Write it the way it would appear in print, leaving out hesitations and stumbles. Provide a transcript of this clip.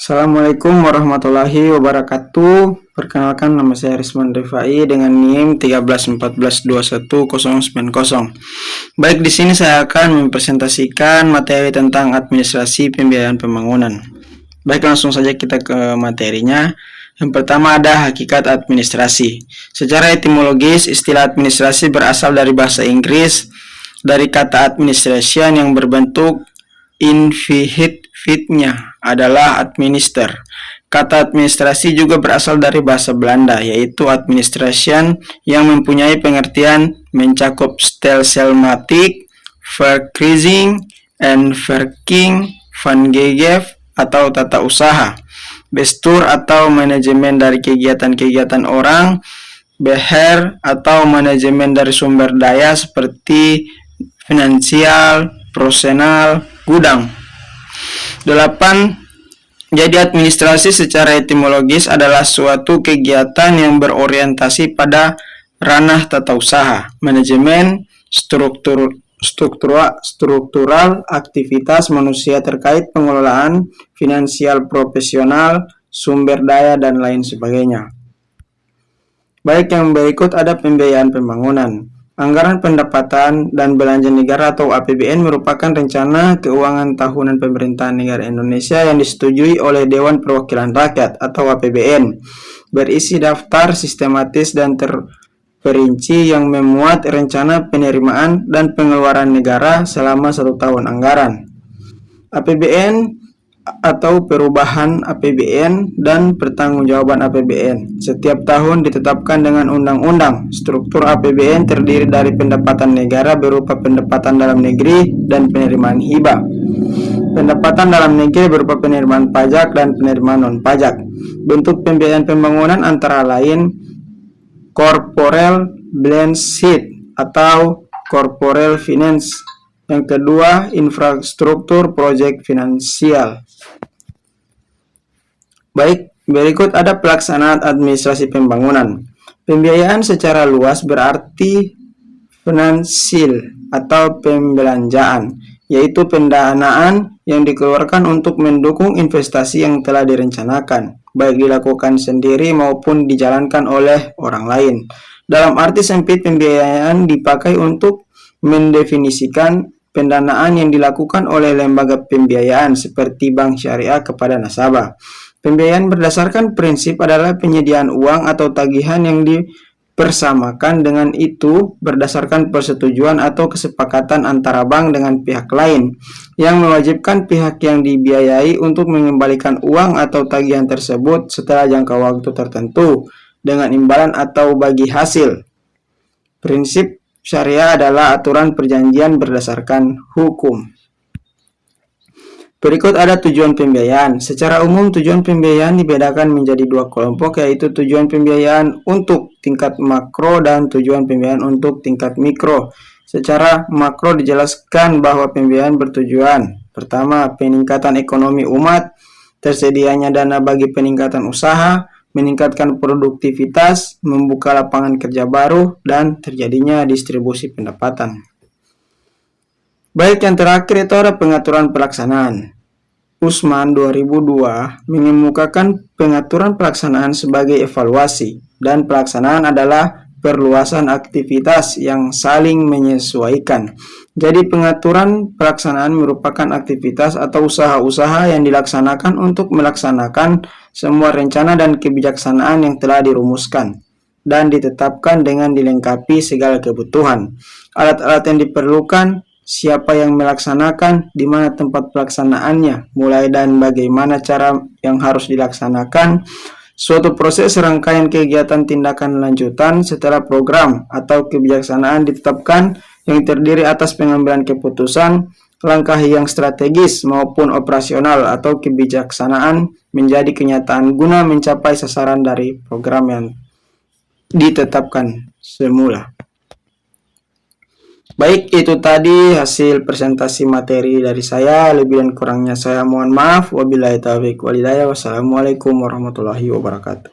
Assalamualaikum warahmatullahi wabarakatuh. Perkenalkan, nama saya Risman Rifai dengan NIM 1314211090. Baik, di sini saya akan mempresentasikan materi tentang administrasi pembiayaan pembangunan. Baik, langsung saja kita ke materinya. Yang pertama ada hakikat administrasi. Secara etimologis, istilah administrasi berasal dari bahasa Inggris dari kata administration yang berbentuk infinitive-nya adalah administer. Kata administrasi juga berasal dari bahasa Belanda, yaitu administration, yang mempunyai pengertian mencakup stelselmatic, verkrizing, en werking, van gegeven atau tata usaha, bestuur atau manajemen dari kegiatan-kegiatan orang, beheer atau manajemen dari sumber daya seperti finansial, personal, gudang. 8. Jadi administrasi secara etimologis adalah suatu kegiatan yang berorientasi pada ranah tata usaha, manajemen, struktural aktivitas manusia terkait pengelolaan finansial profesional, sumber daya, dan lain sebagainya. Baik, yang berikut ada pembiayaan pembangunan. Anggaran pendapatan dan belanja negara atau APBN merupakan rencana keuangan tahunan pemerintahan negara Indonesia yang disetujui oleh Dewan Perwakilan Rakyat atau APBN. Berisi daftar sistematis dan terperinci yang memuat rencana penerimaan dan pengeluaran negara selama 1 tahun anggaran. APBN atau perubahan APBN dan pertanggungjawaban APBN. Setiap tahun ditetapkan dengan undang-undang. Struktur APBN terdiri dari pendapatan negara berupa pendapatan dalam negeri dan penerimaan hibah. Pendapatan dalam negeri berupa penerimaan pajak dan penerimaan non-pajak. Bentuk pembiayaan pembangunan antara lain corporate balance sheet atau corporate finance. Yang kedua, infrastruktur proyek finansial. Baik, berikut ada pelaksanaan administrasi pembangunan. Pembiayaan secara luas berarti finansial atau pembelanjaan, yaitu pendanaan yang dikeluarkan untuk mendukung investasi yang telah direncanakan, baik dilakukan sendiri maupun dijalankan oleh orang lain. Dalam arti sempit, pembiayaan dipakai untuk mendefinisikan pendanaan yang dilakukan oleh lembaga pembiayaan seperti bank syariah kepada nasabah. Pembiayaan berdasarkan prinsip adalah penyediaan uang atau tagihan yang dipersamakan dengan itu berdasarkan persetujuan atau kesepakatan antara bank dengan pihak lain yang mewajibkan pihak yang dibiayai untuk mengembalikan uang atau tagihan tersebut setelah jangka waktu tertentu dengan imbalan atau bagi hasil. Prinsip syariah adalah aturan perjanjian berdasarkan hukum. Berikut ada tujuan pembiayaan. Secara umum, tujuan pembiayaan dibedakan menjadi 2 kelompok, yaitu tujuan pembiayaan untuk tingkat makro dan tujuan pembiayaan untuk tingkat mikro. Secara makro dijelaskan bahwa pembiayaan bertujuan: pertama, peningkatan ekonomi umat, tersedianya dana bagi peningkatan usaha, meningkatkan produktivitas, membuka lapangan kerja baru, dan terjadinya distribusi pendapatan. Baik, yang terakhir itu ada pengaturan pelaksanaan. Usman 2002 mengemukakan pengaturan pelaksanaan sebagai evaluasi, dan pelaksanaan adalah perluasan aktivitas yang saling menyesuaikan. Jadi pengaturan pelaksanaan merupakan aktivitas atau usaha-usaha yang dilaksanakan untuk melaksanakan semua rencana dan kebijaksanaan yang telah dirumuskan dan ditetapkan dengan dilengkapi segala kebutuhan. Alat-alat yang diperlukan, siapa yang melaksanakan, di mana tempat pelaksanaannya, mulai dan bagaimana cara yang harus dilaksanakan. Suatu proses rangkaian kegiatan tindakan lanjutan setelah program atau kebijaksanaan ditetapkan yang terdiri atas pengambilan keputusan, langkah yang strategis maupun operasional atau kebijaksanaan menjadi kenyataan guna mencapai sasaran dari program yang ditetapkan semula. Baik, itu tadi hasil presentasi materi dari saya. Lebih dan kurangnya saya mohon maaf. Wabillahi taufiq wal hidayah. Wassalamualaikum warahmatullahi wabarakatuh.